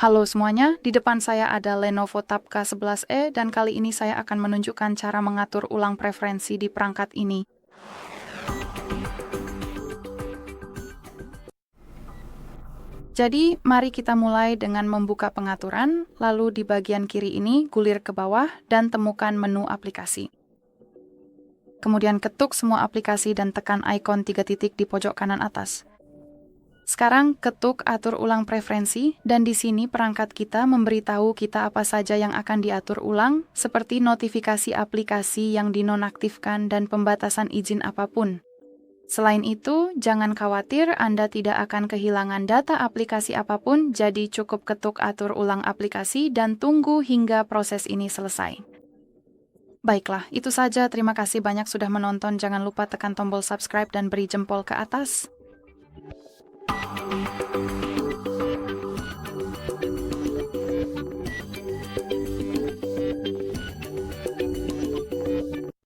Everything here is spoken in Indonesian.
Halo semuanya, di depan saya ada LENOVO Tab K11E dan kali ini saya akan menunjukkan cara mengatur ulang preferensi di perangkat ini. Jadi, mari kita mulai dengan membuka pengaturan, lalu di bagian kiri ini gulir ke bawah dan temukan menu aplikasi. Kemudian ketuk semua aplikasi dan tekan ikon 3 titik di pojok kanan atas. Sekarang ketuk atur ulang preferensi, dan di sini perangkat kita memberitahu kita apa saja yang akan diatur ulang, seperti notifikasi aplikasi yang dinonaktifkan dan pembatasan izin apapun. Selain itu, jangan khawatir Anda tidak akan kehilangan data aplikasi apapun, jadi cukup ketuk atur ulang aplikasi dan tunggu hingga proses ini selesai. Baiklah, itu saja. Terima kasih banyak sudah menonton. Jangan lupa tekan tombol subscribe dan beri jempol ke atas.